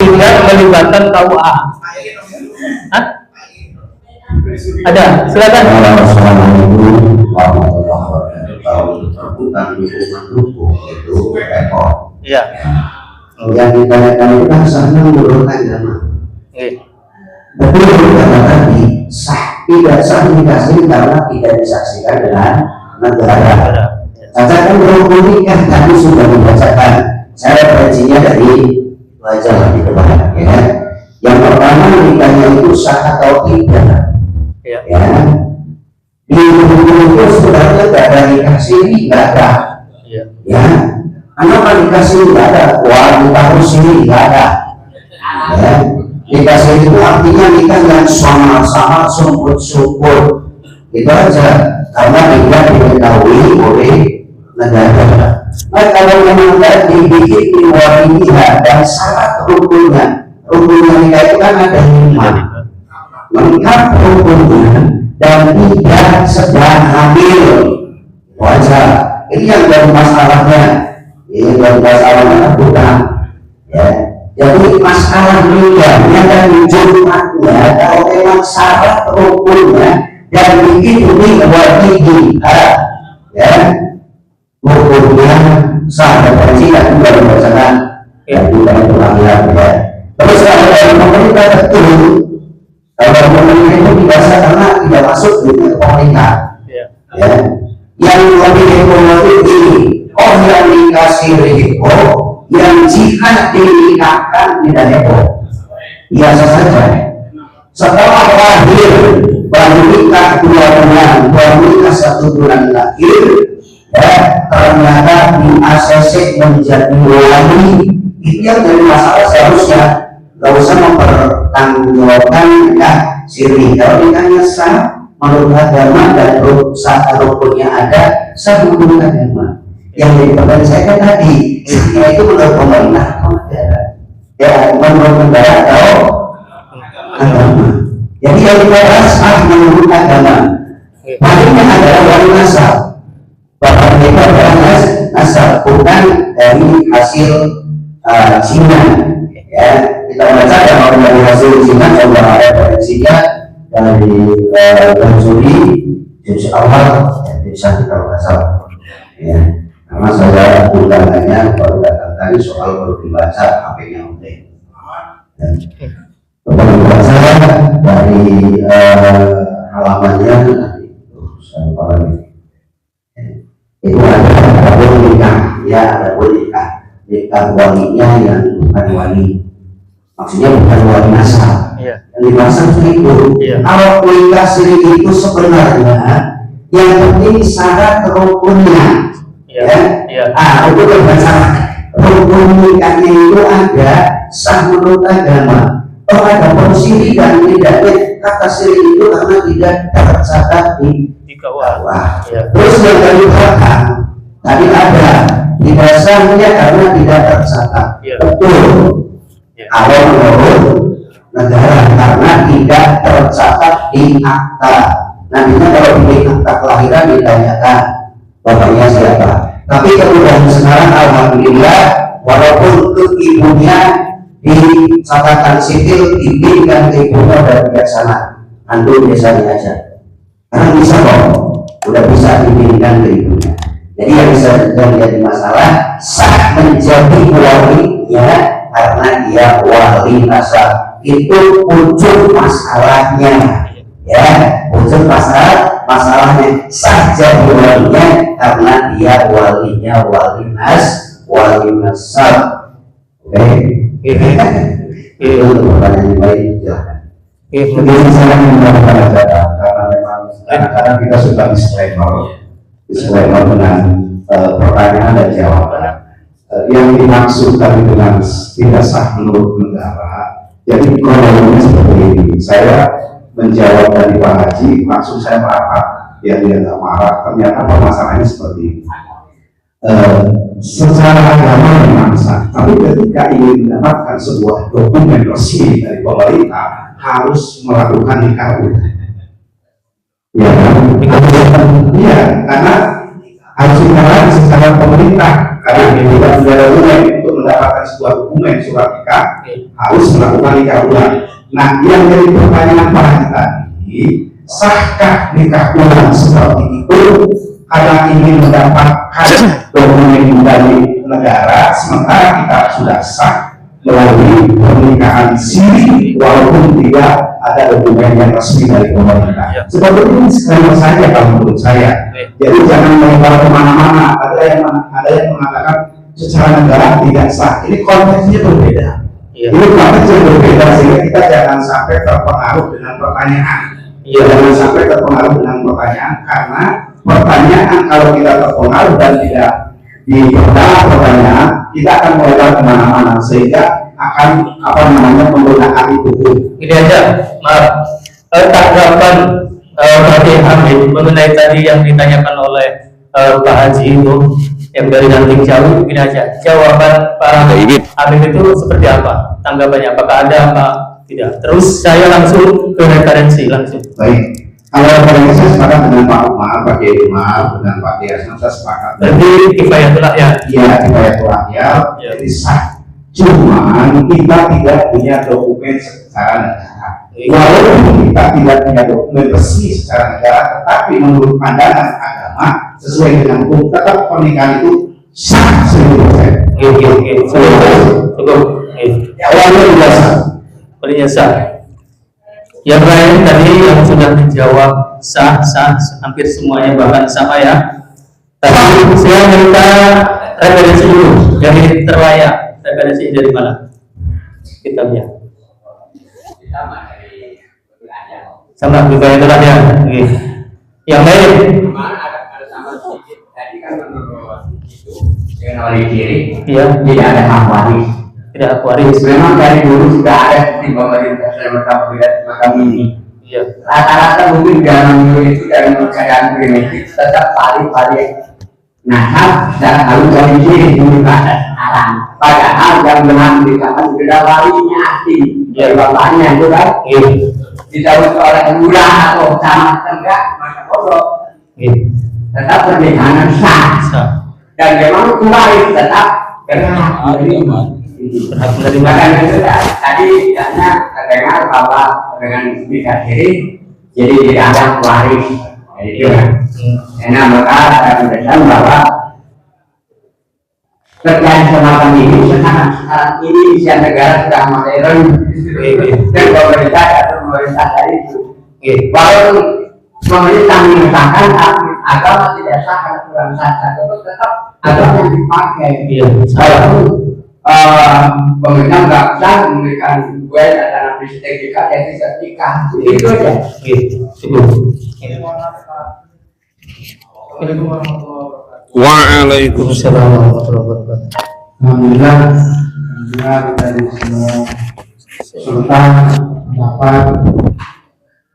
tidak melibatkan KUA. Hah? Ada, silakan. Assalamualaikum warahmatullahi wabarakatuh. Kalau terbuka dukung itu ekor. Iya. Yang ditanyakan itu kan sahnya menurut agama. Tapi kata tadi sah tidak sah dikasih karena tidak disaksikan dengan negara. Cacat kan rukun nikah tadi sudah dibacakan. Saya perincinya dari wajah di depan, ya. Yang pertama nikahnya itu sah atau tidak. Ya. Di rukun itu sebenarnya tidak ada nikah siri, nggak ada. Ya. Kenapa nikah siri nggak ada? Wah, nikah siri nggak ada. Ya. Nikah siri itu artinya nikah yang sama-sama sumput-sumput. Itu aja. Karena tidak diketahui oleh negara. Nah, kalau memang tidak dibikin diwalinya dan syarat rukunnya nikah itu kan ada 5. Lengkap rukunnya dan tidak sedang hamil. Wajar. Ini yang jadi masalahnya. Ini jadi masalahnya bukan. Ya. Jadi masalah nikahnya dan jumatnya kalau memang syarat rukunnya dan bikin ini wajibnya, ya. Hukumnya sah dan tidak juga dibacakan dan tidak berangkat, ya. Terus kalau dari pemerintah betul, kalau pemerintah itu tidak sah karena tidak masuk di pemerintah, ya. Yang lebih ekonomi ini, yang dikasih risiko, yang jika dinikahkan tidak heboh, biasa saja. Setelah lahir baru nikah 2 bulan, baru nikah 1 bulan lahir. Ya, ternyata di ACC menjadi wali, itu yang jadi masalah. Seharusnya nggak usah mempertanggungjawabkan nikah siri. Kalau nikahnya sah menurut agama dan sah rukunnya ada, sah menurut agama. Yang jadi pertanyaan saya kan tadi, sahnya itu menurut pemerintah atau negara? Ya, menurut negara atau agama. Jadi yang kita sah menurut agama, palingnya adalah wali nasab. Bapak mereka adalah nasab, bukan dari hasil Cina. Ya, kita baca dari hasil Cina, coba ada proyeksinya dari Juli awal, bisa kita baca. Ya, karena saya undangannya baru datang tadi soal baru dibaca HP-nya udah. Baru dibaca dari halamannya saya lupa lagi. Itu ada nikah, ya ada nikah walinya yang bukan wali, maksudnya bukan wali nasab. Yang dimaksud itu kalau nikah siri itu sebenarnya yang penting syarat rukunnya, itu berdasarkan rukun nikahnya itu ada sah menurut agama. Oh, ada pun siri dan tidaknya kata siri itu karena tidak tercatat di bawah. Terus yang dari belakang tadi ada di dasarnya karena tidak tercatat. Betul. Kalau menurut negara karena tidak tercatat di akta. Nantinya kalau di akta kelahiran ditanyakan bapaknya siapa. Tapi kemudian sekarang alhamdulillah walaupun ke ibunya di catatan sipil dibimbingkan ke ibunya dan bijaksana, antum biasanya aja. Karena bisa kok, udah bisa dibimbingkan ke ibunya. Jadi yang bisa jadi masalah sah menjadi walinya karena dia wali nasab. Itu ujung masalahnya, ya. Ujung masalahnya sah jadi walinya karena dia walinya wali nasab. Oke. Itu pertanyaan yang baik. Mungkin saya menambahkan aja karena memang kadang-kadang kita suka disclaimer dengan pertanyaan dan jawaban. Yang dimaksudkan dengan tidak sah menurut negara, jadi kronologinya seperti ini. Saya menjawab dari Pak Haji, maksud saya marah, ya dia nggak marah. Ternyata permasalahannya seperti ini. Secara agama memang sah, tapi ketika ingin mendapatkan sebuah dokumen resmi dari pemerintah harus melakukan nikah ulang. Ya, karena harus dikatakan secara pemerintah Karena kita sudah ada dokumen untuk mendapatkan sebuah dokumen surat nikah harus melakukan nikah ulang. Nah, yang jadi pertanyaan para kita ini, sahkah nikah ulang seperti itu karena ingin mendapatkan dokumen dari negara, sementara kita sudah sah melalui pernikahan siri walaupun tidak ada dokumen yang resmi dari pemerintah. Seperti ini sama saja kalau menurut saya. Jadi jangan melebar kemana-mana. Ada yang mengatakan secara negara tidak sah. Ini konteksnya berbeda. Ini konteksnya berbeda sehingga kita jangan sampai terpengaruh dengan pertanyaan. Jangan sampai terpengaruh dengan pertanyaan karena pertanyaan kalau kita terpengaruh dan tidak diperdalam pertanyaan, kita akan melebar kemana-mana sehingga akan menggunakan itu. Ini aja, maaf. Tanggapan Pak Hamid mengenai tadi yang ditanyakan oleh Pak Haji itu yang dari Nanting Jauh, begini aja. Jawaban Pak Hamid itu seperti apa? Tanggapannya apakah ada apa tidak? Terus saya langsung ke referensi langsung. Baik. Kalau referensi saya sepakat dengan Pak Umar, Pak Kiai Umar, dengan Pak Kiai Hasan, saya sepakat. Jadi kifayatul ya. Iya, kifayatul ya. Jadi sah. Cuman kita tidak punya dokumen secara negara. Walaupun kita tidak punya dokumen resmi secara negara, tetapi menurut pandangan agama sesuai dengan hukum tetap pernikahan itu sah 100%. Cukup. Awalnya biasa. Paling sah. Yang lain tadi yang sudah menjawab sah hampir semuanya bahkan sama ya. Tapi saya minta referensi dulu dari terlayak. Referensi dari mana? Kitabnya. Sama juga itu lah ya. Yang lain. Ada sama sedikit. Tadi kan menurut itu dengan wali kiri. Iya. Tidak ada hak waris. Tidak hak waris. Memang dari dulu sudah ada di pemerintah saya macam ini. Iya. Rata-rata mungkin zaman dulu itu dari keadaan primitif tetap paling nasab dan harus wali kiri dulu proses alam. Padahal yang benar dikatakan sudah walinya asli dari bapaknya itu kan. Ditaruh oleh lurah atau camat enggak maka bodoh. Tetap pernikahan sah dan memang waris tetap berhak menerima. Karena itu tadi karena terdengar bahwa dengan nikah siri jadi tidak ada waris. Jadi itu kan. Karena maka saya mendesak bahwa terkait semacam ini sekarang ini Indonesia negara sudah modern dan pemerintah dari itu. Walaupun pemerintah menyatakan agama tidak sah karena kurang sah, tetap agama yang dipakai. Walaupun pemerintah nggak sah memberikan duit dan sertifikat yang sertifikat itu aja. Waalaikumsalam warahmatullahi wabarakatuh. Alhamdulillah kita di semua sultan dapat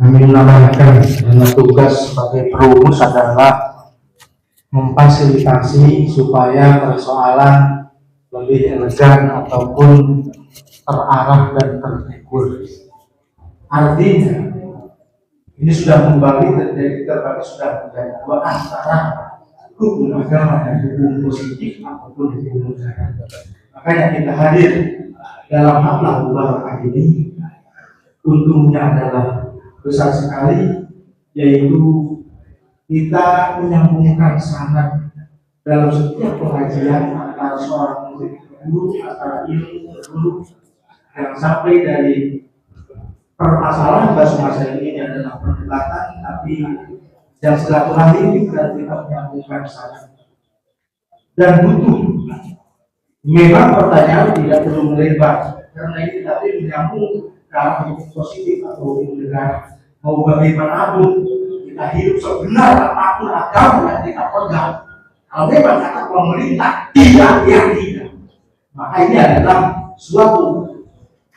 kami menambahkan dengan tugas sebagai perumus adalah memfasilitasi supaya persoalan lebih elegan ataupun terarah dan terukur. Artinya ini sudah kembali terbagi sudah menjadi dua antara hukum agama dan hukum positif ataupun hukum negara. Makanya kita hadir dalam haflah mubarakah ini. Untungnya adalah besar sekali, yaitu kita menyambungkan sanad dalam setiap pengajian antara seorang murid guru, antara ilmu guru, yang sampai dari permasalahan bahasa ini adalah perdebatan, tapi yang silaturahmi kita menyambungkan sanad dan butuh. Memang pertanyaan tidak perlu melebar karena ini tapi menyambung ke arah hukum positif atau hukum negara. Mau bagaimanapun kita hidup sebenar apapun agama yang kita pegang. Kalau memang kata pemerintah tidak, maka ini adalah suatu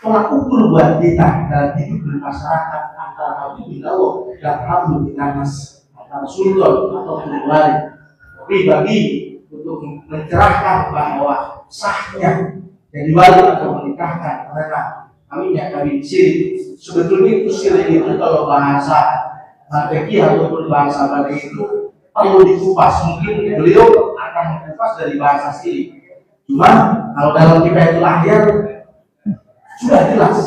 tolak ukur buat kita dalam hidup bermasyarakat antara Habib Billah dan Habib Nanas, antara sultan atau wali. Tapi bagi untuk mencerahkan bahwa sahnya jadi wali atau menikahkan karena kami syirik. Sebetulnya itu syirik itu kalau bahasa fikih ataupun bahasa Bali itu perlu dikupas. Mungkin beliau akan lepas dari bahasa sini. Cuma kalau dalam kita itu lahir sudah jelas.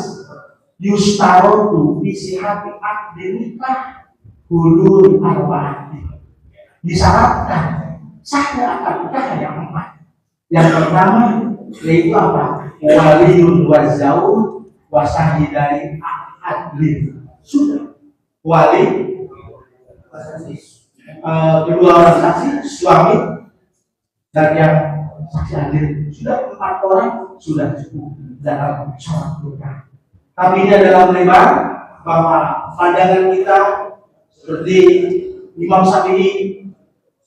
Yustarotu bisihati akdinikah hulul arwahati. Disyaratkan sahnya akad nikah yang 4. Yang pertama yaitu apa? Waliyun wazau wasahidai adlin. Sudah. Wali, kedua orang saksi, suami dan yang saksi adil. Sudah 4 orang sudah cukup dalam sholat nikah. Tapi ini adalah melebar bahwa pandangan kita seperti Imam Syafi'i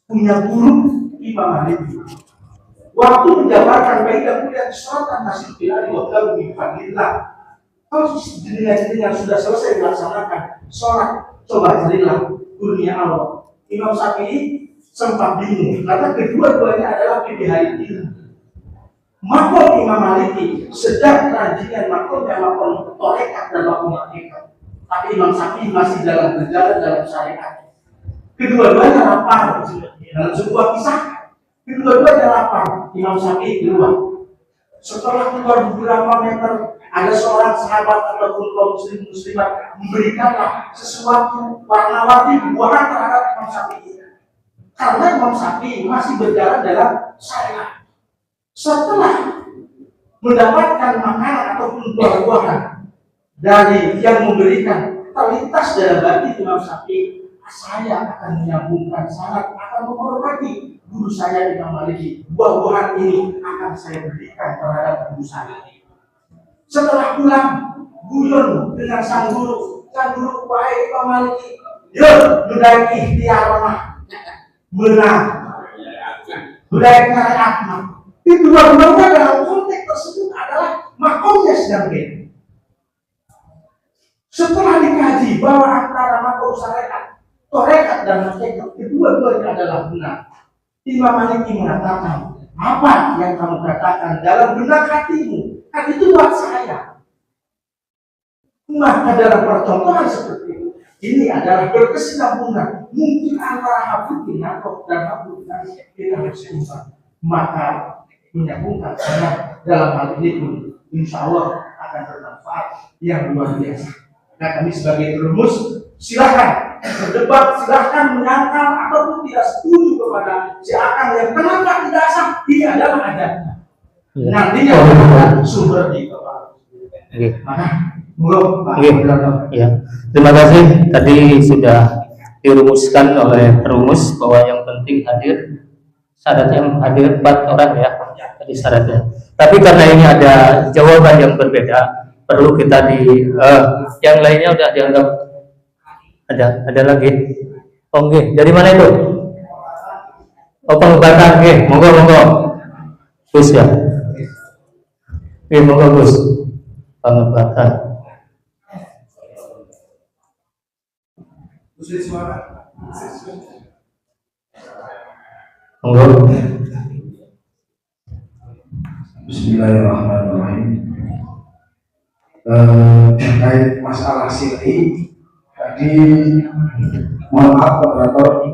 punya guru Imam Malik. Waktu menjabarkan kaidah kuliah sholat masih tidak diwakil di fadillah. Kalau jenengan sudah selesai melaksanakan sholat, coba carilah dunia Allah. Imam Syafi'i sempat bingung karena kedua-duanya adalah PBH ilmu. Makom Imam Maliki sedang rajingan makomnya makom torekat dan makom hakikat. Tapi Imam Syafi'i masih dalam berjalan dalam syariat. Kedua-duanya lapar dalam sebuah kisah. Kedua-duanya lapar. Imam Syafi'i keluar. Setelah keluar beberapa meter, ada seorang sahabat ataupun kaum muslimat memberikanlah sesuatu warna-warni buahan terhadap Imam Syafi'i. Karena Imam Syafi'i masih berjalan dalam syariat. Setelah mendapatkan makanan ataupun buah-buahan dari yang memberikan, terlintas dalam hati Imam Syafi'i, saya akan menyambungkan syarat, akan menghormati guru saya Imam Maliki. Buah-buahan ini akan saya berikan terhadap guru saya. Setelah pulang, guyon dengan sang guru, wahai Imam Maliki, yuk mendaik ikhtiar rumah, menang, mendaik syariat. Itu dua-duanya dalam konteks tersebut adalah makomnya sedang beda. Setelah dikaji bahwa antara makom syariat, torekat dan hakikat, kedua-duanya adalah benar. Imam Maliki mengatakan, apa yang kamu katakan dalam benak hatimu, kan itu buat saya. Maka dalam percontohan seperti itu, ini adalah berkesinambungan. Mungkin antara Habibin Nakob dan Habibin Nasir kita harus seimbang. Maka menyambungkan sangat dalam hal ini pun insya Allah akan bermanfaat yang luar biasa. Nah, kami sebagai perumus silahkan berdebat, silahkan menyangkal ataupun tidak setuju kepada si akal yang kenapa tidak sah, ini adalah adanya. Nantinya sumber di kepala. Maka belum Pak. Ya. Terima kasih. Tadi sudah dirumuskan oleh perumus bahwa yang penting hadir. Syaratnya hadir 4 orang ya, tadi syaratnya. Tapi karena ini ada jawaban yang berbeda, perlu kita yang lainnya udah dianggap ada lagi. Oh nggih, dari mana itu? Oh Pengebatan, nggih, monggo. Gus ya. Nggih, monggo Gus. Pengebatan. Monggo. Bismillahirrahmanirrahim. Terkait masalah siri tadi, mohon maaf moderator,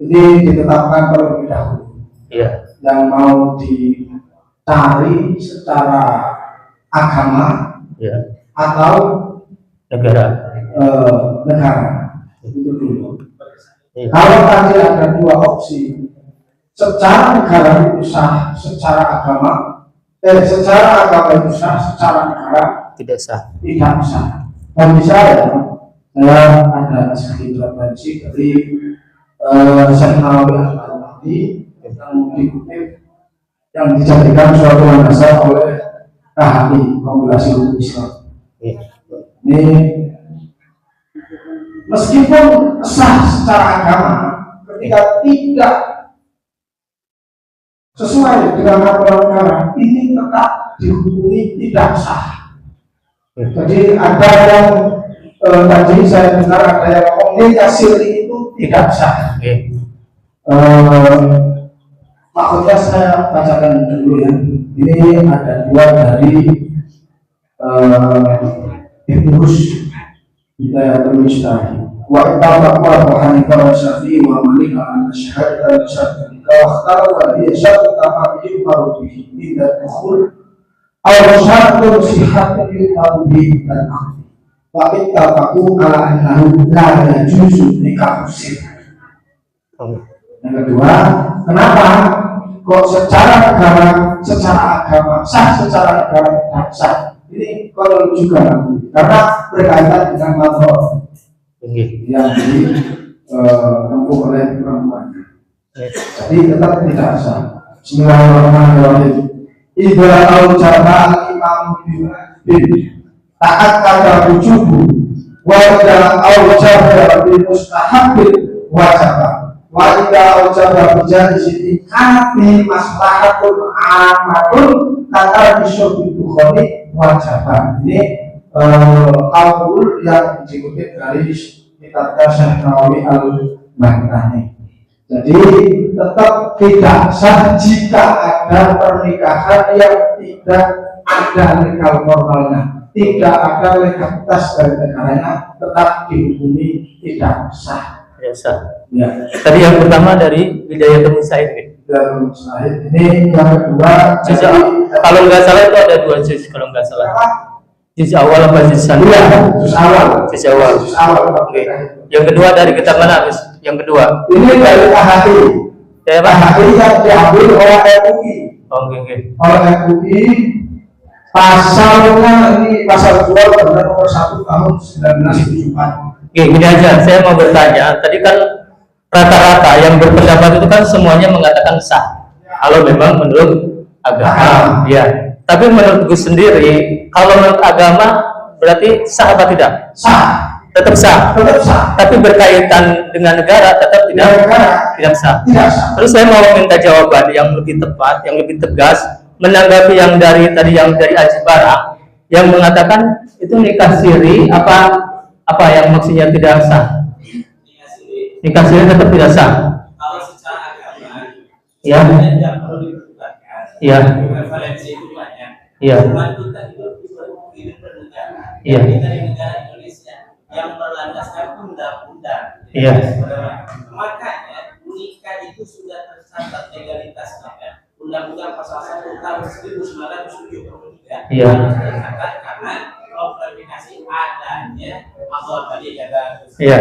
ini ditetapkan terlebih dahulu. Iya. Yang mau dicari secara agama atau negara. Itu dulu. Kalau tadi ada 2 opsi, secara negara itu sah, secara agama itu sah, secara negara Tidak sah. tidak sah. Bagi saya ada sedikit referensi dari Syekh Nawawi Al-Albani yang dikutip, yang dijadikan suatu landasan oleh KHI, Kompilasi Hukum Islam. Ini meskipun sah secara agama, ketika tidak sesuai dengan aturan negara, ini tetap dihukumi tidak sah. Jadi ada yang tadi saya dengar ada yang komunikasi itu tidak sah. Maksudnya saya bacakan dulu ya. Ini ada 2 dari Ibnu Rushd, kita tulis tadi. Wa ittafaqu Abu Hanifah wa Syafi'i wa Malik ala syahadatil syarika kalau dia satu apa yu'maru bihi tidak dukhul aw syartun sihatun yu'maru bihi dan akhir wa ittafaqu ala annahu la yajuzu nikah sir. Yang kedua, kenapa kok secara agama sah, secara negara tidak sah? Ini kalau juga karena berkaitan dengan mazhab yang ditempuh oleh perempuan. Jadi tetap tidak sah. Bismillahirrahmanirrahim. Idza aujaba al-imam bin taat kata wujubu wa idza aujaba bil mustahabbil wajaba wa idza aujaba bi jaizi kati maslahatun amatun kata bisyubi bukhari wajaba. Ini qaul yang dikutip dari kitab Syekh Nawawi al-Bahtani. Jadi tetap tidak sah jika ada pernikahan yang tidak ada legal formalnya, tidak ada legalitas dari negaranya, tetap dihukumi tidak sah. Tidak sah. Ya. Tadi yang pertama dari Bidayatul Mustahid. Dan Mustahid ini yang kedua. Kalau nggak salah itu ada 2 juz kalau nggak salah. Juz awal apa juz sani? Iya, juz awal. Juz awal. Juz awal. Oke. Yang kedua dari kitab mana, Gus? Yang kedua. Ini dari AHI. Ya, Pak. AHI yang diambil oleh MUI. Oke. Oleh MUI pasalnya ini pasal 2 Perda nomor 1 tahun 1974. Oke, gini aja. Saya mau bertanya. Tadi kan rata-rata yang berpendapat itu kan semuanya mengatakan sah. Kalau memang menurut agama, ya. Tapi menurut Gus sendiri, kalau menurut agama berarti sah apa tidak? Sah. Tetap sah. Tetap sah. Tapi berkaitan dengan negara tetap tidak sah. Tidak sah. Terus saya mau minta jawaban yang lebih tepat, yang lebih tegas menanggapi yang dari Aji Bara yang mengatakan itu nikah siri apa yang maksudnya tidak sah? Nikah siri tetap tidak sah. Kalau secara agama, Ya. tidak perlu diperlukan. Ya. Referensi itu banyak. Ya. Cuma kita hidup bernegara. Ya. Kita di negara Indonesia yang berlandaskan undang-undang. Iya. Makanya nikah itu sudah tercatat legalitasnya kan. Undang-undang pasal 1 tahun 1973 Iya. tercatat karena klarifikasi adanya mazhab tadi kata. Iya.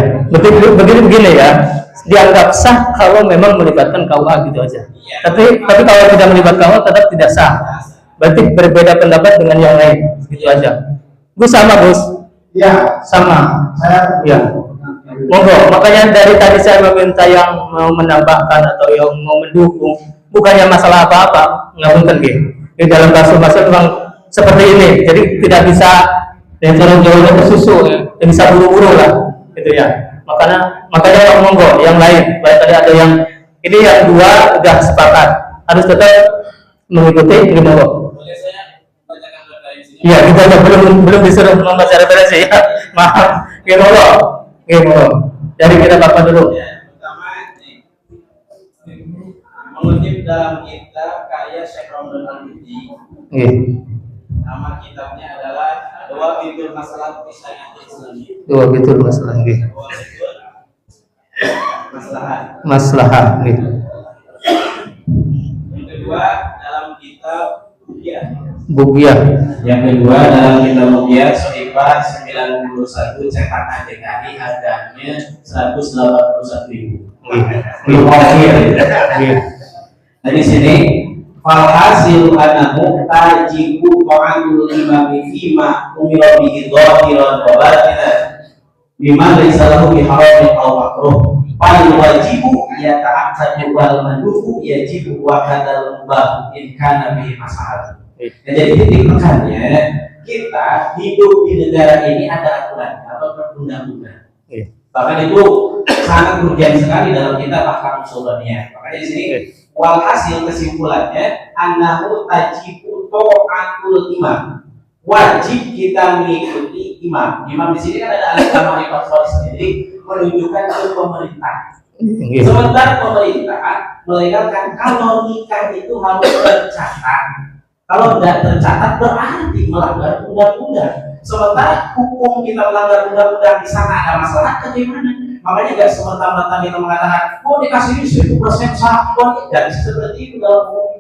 Begini ya. Dianggap sah kalau memang melibatkan KUA gitu aja. Tapi kalau tidak melibatkan KUA tetap tidak sah. Berarti berbeda pendapat dengan yang lain. Gitu aja. Gus sama, Gus. Ya, Sama. saya Ya. Monggo. Makanya dari tadi saya meminta yang mau menambahkan atau yang mau mendukung, bukannya masalah apa-apa, ngapunten nggih. Di dalam kasus memang seperti ini. Jadi tidak bisa yang jauh-jauh ke susu, ya. Bisa buru-buru lah, gitu ya. Makanya monggo yang lain. Baik tadi ada yang ini yang 2 sudah sepakat harus tetap mengikuti ini monggo. Boleh saya bacakan referensinya? Iya, kita aja belum disuruh membaca referensi ya. Maaf. Gimana? Dari kita Bapak dulu. Ya, pertama ini mengutip dalam kitab karya Syekh Romdon Al-Budi. Nggih. Nama kitabnya adalah Dua Fitur Masalah Syariat Islami. Dua betul masalah nggih. Dua Fitur Masalah. Maslahah nggih. Yang kedua dalam kitab Bugia. Bugia. Yang kedua dalam kitab Bugia Sohibah 91 cetakan DKI harganya 181.000. Belum akhir. Nah di sini falhasil anahu tajibu ta'atul imami fima umira bihi dhahiran wa batinan bima laysa lahu biharamin aw makruh fal wajibu yata'akkadu wal mandubu yajibu wa kadal mubah in kana bihi masalah. Jadi titik tekannya kita hidup di negara ini ada aturan atau perundang-undangan. Bahkan itu sangat urgen sekali dalam kita bahkan usulnya. Makanya di sini walhasil kesimpulannya annahu tajibu ta'atul imam. Wajib kita mengikuti imam. Imam di sini kan ada alif lam mim jadi menunjukkan ke pemerintah. Sementara pemerintah melegalkan kalau nikah itu harus tercatat. Kalau tidak tercatat berarti melanggar undang-undang. Sementara hukum kita melanggar undang-undang di sana ada masalah bagaimana? Makanya nggak semerta-merta kita mengatakan, oh dikasih ini 1000% sah, dan seperti itu dalam hukum.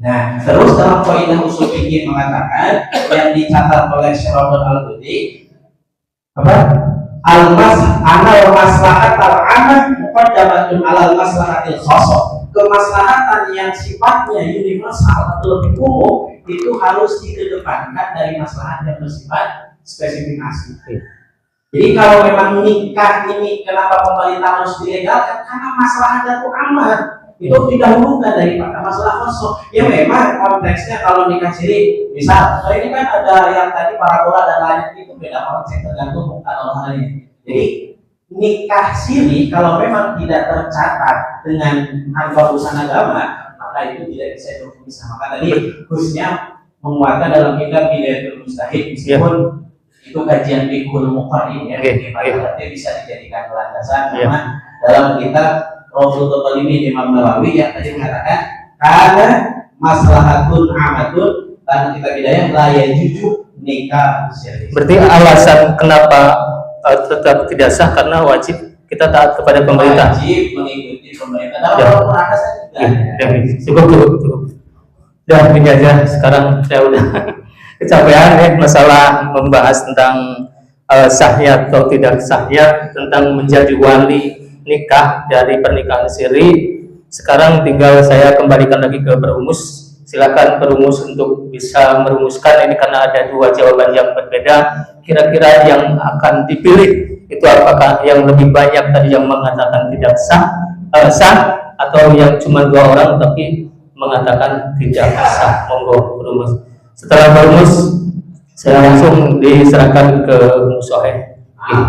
Nah, terus dalam kaidah usul fikih mengatakan yang dicatat oleh Syarabun Al-Budi apa? Anal maslahat al-amah muqaddamatun alal maslahatil khassah. Kemaslahatan yang sifatnya universal atau lebih umum itu harus dikedepankan dari maslahat yang bersifat spesifikasi. Jadi kalau memang nikah ini kenapa pemerintah harus dilegalkan? Karena masalahnya itu aman. Itu didahulukan daripada masalah kosong. Ya memang konteksnya kalau nikah siri, misal, ini kan ada yang tadi parabola dan lain itu beda konteks tergantung bukan orangnya. Jadi nikah siri kalau memang tidak tercatat dengan anggota urusan agama, maka itu tidak bisa dihukum. Maka tadi khususnya menguatkan dalam kitab Bidayatul Mujtahid meskipun itu kajian fikul muqarrin ya, berarti bisa dijadikan landasan karena dalam kitab Rasul Taqalimi Imam Nawawi yang tadi mengatakan karena maslahatun amatun karena kita bidayah la yajuju nikah siri. Berarti alasan kenapa tetap tidak sah karena wajib kita taat kepada pemerintah. Wajib mengikuti pemerintah. Dalam Al-Qur'an cukup. Udah ini aja. Sekarang saya udah kecapean ya masalah membahas tentang sahnya atau tidak sahnya tentang menjadi wali nikah dari pernikahan siri. Sekarang tinggal saya kembalikan lagi ke perumus. Silakan perumus untuk bisa merumuskan ini karena ada dua jawaban yang berbeda. Kira-kira yang akan dipilih itu apakah yang lebih banyak tadi yang mengatakan tidak sah atau yang cuma dua orang tapi mengatakan tidak sah. Monggo perumus. Setelah perumus saya langsung diserahkan ke Musohe.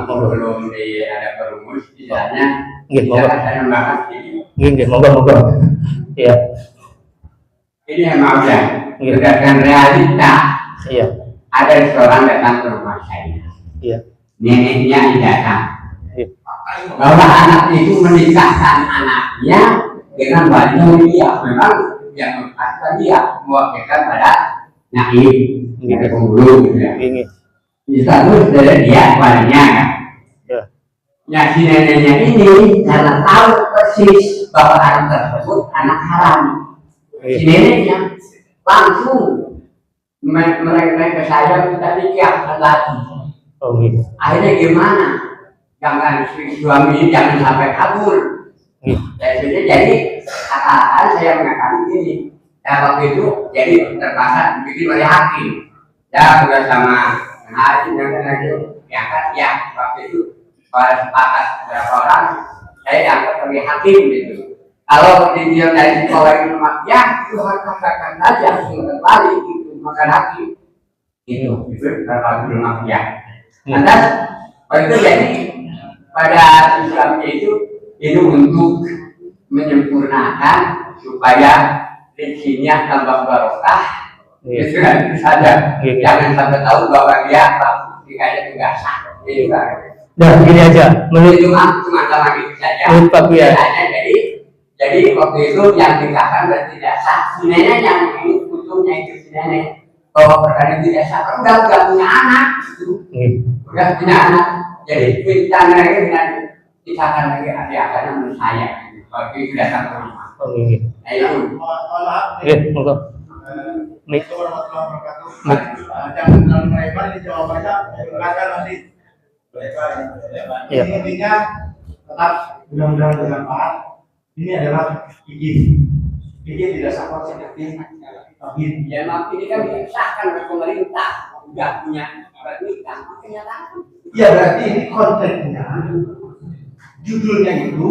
Belum ada perumus, istilahnya saya membahas ini. Monggo. Iya. Ini memang berdasarkan realita. Iya. Ada seorang datang ke rumah saya. Iya. Neneknya datang. Iya. Bahwa anak itu menikahkan anaknya dengan walinya dia. Memang yang mengatakan dia mewakilkan pada naib, penghulu gitu ya. Terus dari dia walinya kan. Ya si neneknya ini karena tahu persis bahwa anak tersebut anak haram. Si neneknya langsung mereka ke saya minta nikah lagi. Akhirnya gimana? Jangan suami ini jangan sampai kabur. Jadi kata-kata saya mengatakan gini. Waktu itu jadi terpaksa bikin oleh hakim. Ya sudah sama hakim dan lain-lain. Ya waktu itu kalau sepakat beberapa orang saya diangkat sebagai hakim gitu. Kalau dia dari sekolah itu ya itu harus katakan saja kembali itu makan hakim itu beberapa belum ya. Lantas itu jadi pada Islamnya itu untuk menyempurnakan supaya rezekinya tambah barokah. Itu kan saja. Jangan sampai tahu bahwa dia dikaya juga sah. Itu kan. Nah, begini aja. Menurut cuma sama itu saja. Jadi waktu itu yang nikahkan berarti tidak sah. Si nenek yang ini untungnya itu si nenek. Kalau perkara tidak sah, udah punya anak. Udah punya anak. Jadi kita mereka dengan nikahkan lagi akan menurut saya. Waktu itu datang ke rumah. Nah itu. Monggo. Jangan terlalu melebar ini jawabannya. Akan nanti. Intinya tetap mudah-mudahan bermanfaat. Ini adalah gigi tidak sama seperti tauhid. Ya maaf ini kan disahkan oleh pemerintah, nggak punya nikah, makanya takut. Iya berarti ini kontennya, judulnya itu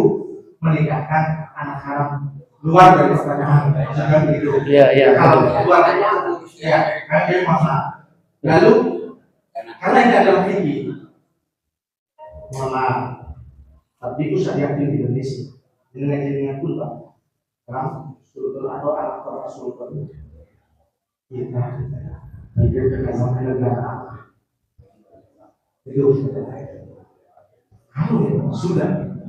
menikahkan anak haram luar dari pertanyaan, misalkan begitu. Iya. Kalau luar ya, ada masalah. Lalu karena ini adalah gigi, mohon maaf, tapi itu saya yakin di Indonesia. Dengan pun Pak, orang sultan atau anak orang sultan kita dengan sama negara itu kalau sudah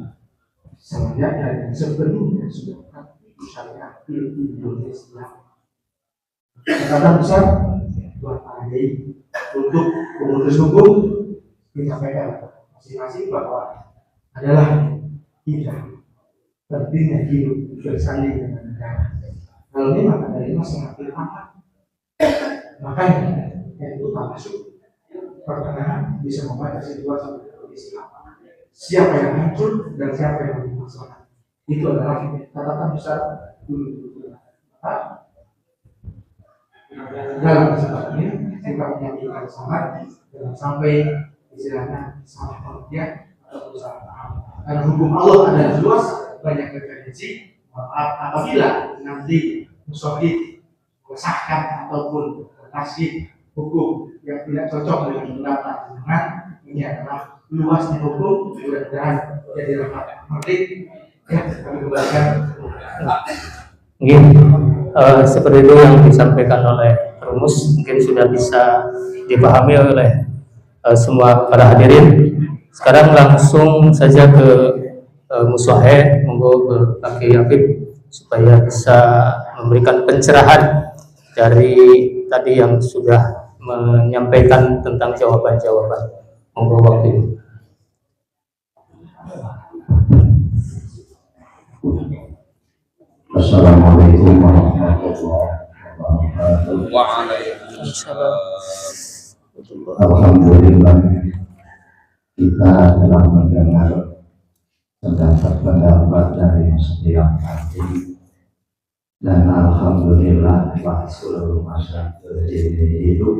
sebenarnya sebelumnya sudah syariat di Indonesia karena besar buat Pak untuk pemutus hukum disampaikan masing-masing bahwa adalah tidak pentingnya hidup bersanding dengan negara. Kalau memang ada ini semakin aman, makanya yang itu masuk pertengahan bisa membaca situasi kondisi apa, siapa yang hancur dan siapa yang bermasalah. Itu adalah catatan besar dulu. Dalam kesempatan ini sikapnya kita sangat jangan sampai istilahnya salah pengertian atau salah paham. Karena hukum Allah adalah luas, banyak referensi. Apabila nanti musyawir mengesahkan ataupun mengasih hukum yang tidak cocok dengan pendapat dengan ini adalah luasnya hukum, mudah-mudahan jadi dapat mengerti. Ya, kami kembalikan. Seperti itu yang disampaikan oleh rumus, mungkin sudah bisa dipahami oleh semua para hadirin. Sekarang langsung saja ke Muswahe, monggo ke Kaki Afif supaya bisa memberikan pencerahan dari tadi yang sudah menyampaikan tentang jawaban-jawaban. Monggo waktu ini. Assalamualaikum warahmatullahi wabarakatuh. Alhamdulillah kita telah mendengar pendapat dari setiap hati, dan alhamdulillah seluruh masyarakat ini hidup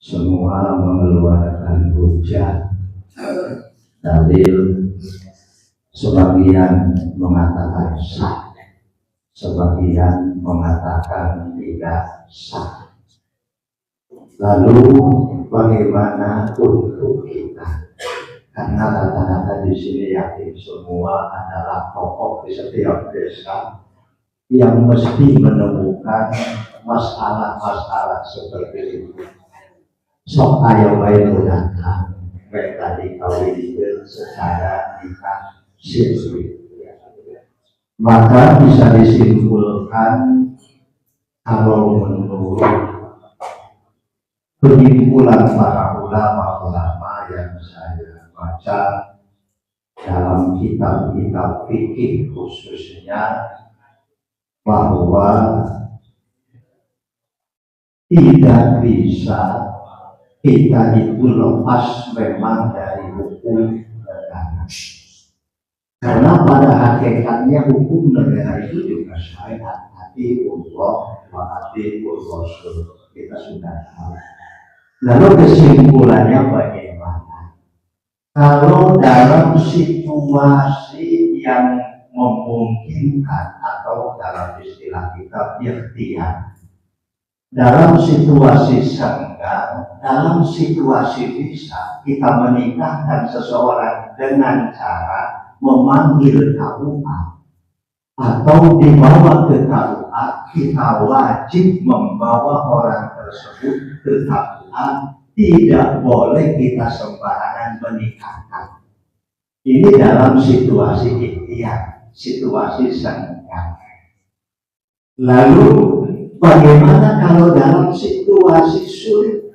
semua mengeluarkan hujah dalil, sebagian mengatakan sah, sebagian mengatakan tidak sah. Lalu bagaimana untuk kita? Karena rata-rata di sini yakin semua adalah tokoh di setiap desa yang mesti menemukan masalah-masalah seperti itu. Sok ayo baik datang, baik tadi kawin secara nikah sirri. Maka bisa disimpulkan kalau menurut penyimpulan para ulama-ulama yang saya baca dalam kitab-kitab fikih khususnya, bahwa tidak bisa kita itu lepas memang dari hukum negara. Karena pada hakikatnya hukum negara itu juga syariat, hati Allah wa hati Rasul, kita sudah tahu. Lalu kesimpulannya bagaimana? Kalau dalam situasi yang memungkinkan atau dalam istilah kita ikhtiar, dalam situasi senggang, dalam situasi bisa kita menikahkan seseorang dengan cara memanggil KUA atau dibawa ke KUA, kita wajib membawa orang tersebut ke KUA, tidak boleh kita sembarangan menikahkan. Ini dalam situasi ikhtiar, situasi senggang. Lalu bagaimana kalau dalam situasi sulit?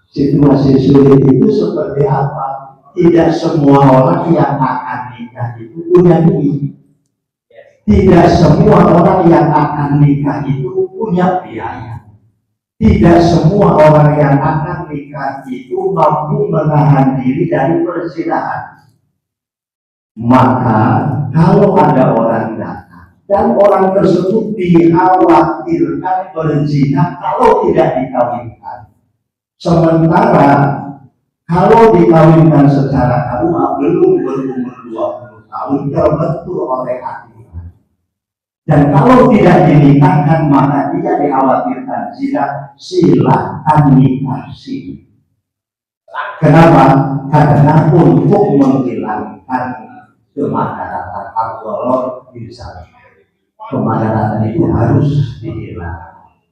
Situasi sulit itu seperti apa? Tidak semua orang yang akan nikah itu punya duit. Tidak semua orang yang akan nikah itu punya biaya. Tidak semua orang yang akan nikah itu mampu menahan diri dari perzinahan. Maka kalau ada orang datang dan orang tersebut dikhawatirkan berzina kalau tidak dikawinkan, sementara kalau dikawinkan secara KUA belum berumur 20 tahun terbentur oleh aturan. Dan kalau tidak dinikahkan maka dia dikhawatirkan zina, silakan nikah sih. Kenapa? Karena untuk menghilangkan kemadaratan alkohol misalnya. Kemadaratan itu harus dihilangkan.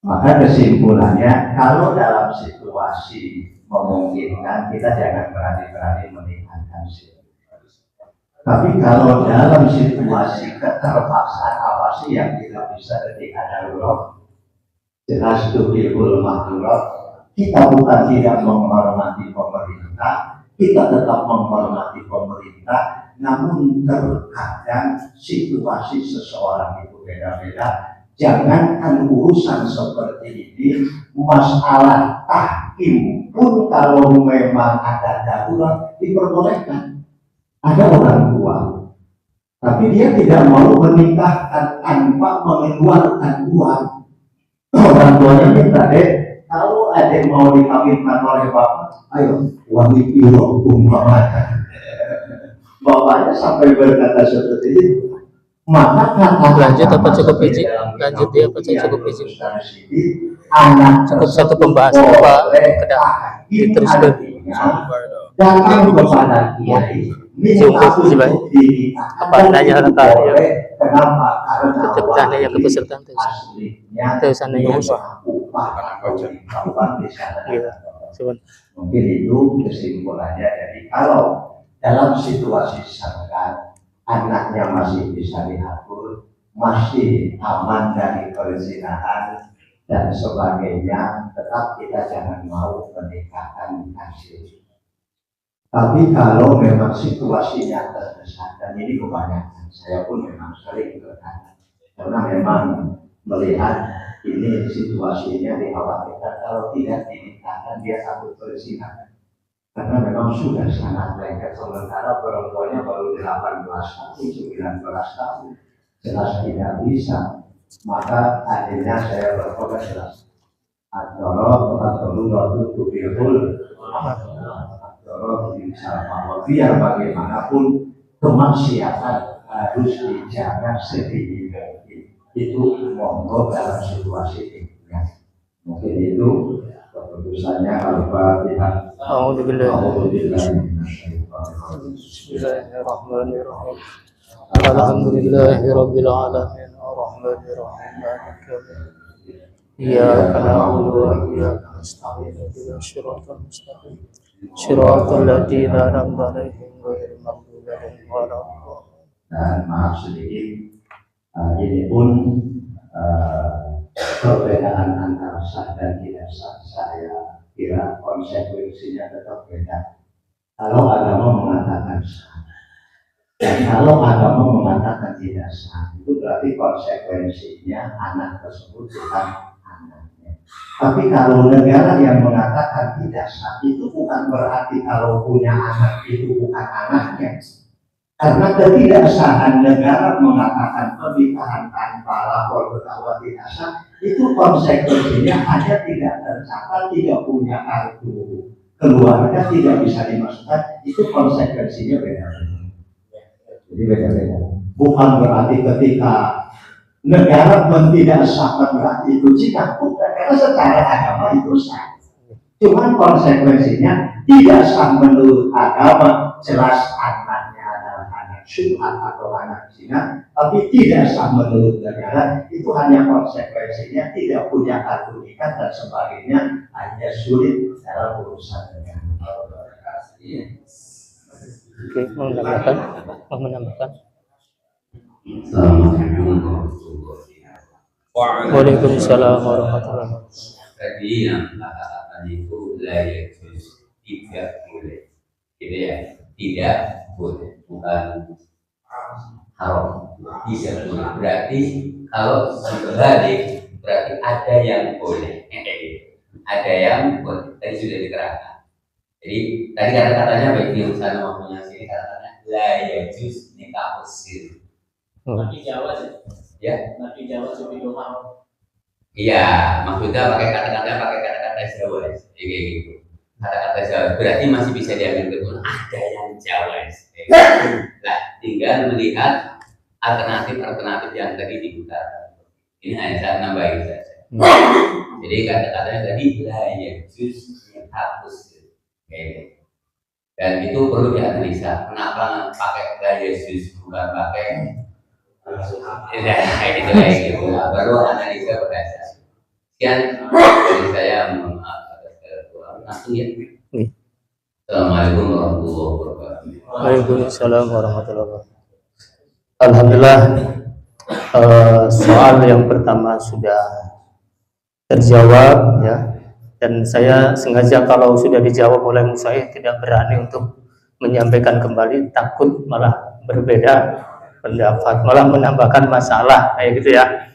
Maka kesimpulannya, kalau dalam situasi memungkinkan, kita jangan berani-berani menikahkan sih. Tapi kalau dalam situasi keterpaksaan apa sih yang tidak bisa ketika darurat, jelas tubuhul mahdurat. Kita bukan tidak menghormati pemerintah, kita tetap menghormati pemerintah, namun terkadang situasi seseorang itu beda-beda. Jangankan urusan seperti ini, masalah tahkim pun kalau memang ada darurat diperbolehkan. Ada orang tua, tapi dia tidak mau menikahkan tanpa mengeluarkan uang. Orang tuanya minta, "Dek, kalau adek mau dikawinkan oleh bapak, ayo wangi piro umpamanya." Bapaknya sampai berkata seperti itu. Maka Lanjut apa cukup izin? Lanjut ya apa cukup izin? anak Cukup satu pembahasan Pak, diteruskan. datang kepada kiai minta untuk Apa nanya orang kaya? kenapa? Karena Tetap sana yang kepesertaan terus. aslinya Terus sana yang usah. upah atau kawan di sana. Iya. Cuman Mungkin itu kesimpulannya. Jadi kalau dalam situasi sangkan anaknya masih bisa diatur, masih aman dari perzinahan dan sebagainya, tetap kita jangan mau pernikahan kasih. Tapi kalau memang situasinya terdesak, dan ini kebanyakan, saya pun memang sering berkata, karena memang melihat ini situasinya dikhawatirkan kalau tidak dinikahkan dia takut berzina. Karena memang sudah sangat lengket, sementara perempuannya baru 18 tahun, 19 tahun, jelas tidak bisa. Maka akhirnya saya berkata jelas, Ad-Darab biar bagaimanapun kemaksiatan harus dijaga sedini mungkin. Itu monggo dalam situasi ini. Mungkin itu keputusannya. Al-Fatihah. Bismillahirrahmanirrahim. Alhamdulillahirabbil alamin arrahmanir rahim maliki yaumiddin. Iyyaka na'budu wa iyyaka nasta'in ihdinas siratal mustaqim. Shiratal ladzina an'amta 'alaihim ghairil maghdubi 'alaihim waladdallin. Dan maaf sedikit, ini pun perbedaan antara sah dan tidak sah, saya kira konsekuensinya tetap beda. Kalau agama mengatakan sah, dan kalau agama mengatakan tidak sah, itu berarti konsekuensinya anak tersebut bukan anaknya. Tapi kalau negara yang mengatakan tidak sah, itu bukan berarti kalau punya anak itu bukan anaknya. Karena ketidaksahan negara mengatakan pernikahan tanpa lapor ketahuan tidak sah, itu konsekuensinya hanya tidak tercatat, tidak punya kartu keluarga, tidak bisa dimasukkan, itu konsekuensinya beda-beda. Jadi beda-beda. Bukan berarti ketika negara tidak sah berarti itu jika bukan, karena secara agama itu sah. Cuman konsekuensinya tidak sah menurut agama, jelas anaknya syubhat atau anak zina, tapi tidak sah menurut negara, itu hanya konsekuensinya tidak punya kartu nikah dan sebagainya, hanya sulit dalam urusan negara. Oke, mau menambahkan? Mau menambahkan? Waalaikumsalam warahmatullahi wabarakatuh. Tadi yang kata-kata itu tidak boleh, gitu ya, tidak boleh, bukan haram, tidak boleh. Berarti kalau berbalik, berarti ada yang boleh, ada yang boleh. Tadi sudah diterangkan. Jadi tadi kata-katanya baik di sana maupun yang sini kata-katanya la yajuz nikah sir. Nabi Jawa sih. Ya. Nabi Jawa lebih doang. Iya, maksudnya pakai kata-kata Jawa, kayak gitu. Kata-kata Jawa berarti masih bisa diambil betul. Ada yang Jawa. Nah, tinggal melihat alternatif yang tadi diputar. Ini hanya saya nambahin saja. Jadi kata-katanya tadi la yajuz hapus. Dan itu perlu dianalisa. Kenapa pakai la yajuz bukan pakai kayak gitu. Baru analisa berdasar. Sekian dari saya, mohon maaf atas kekurangan. Langsung ya. Assalamualaikum warahmatullahi wabarakatuh. Waalaikumsalam warahmatullahi wabarakatuh. Alhamdulillah, soal yang pertama sudah terjawab ya. Dan saya sengaja kalau sudah dijawab oleh Musaih tidak berani untuk menyampaikan kembali, takut malah berbeda pendapat, malah menambahkan masalah kayak gitu ya.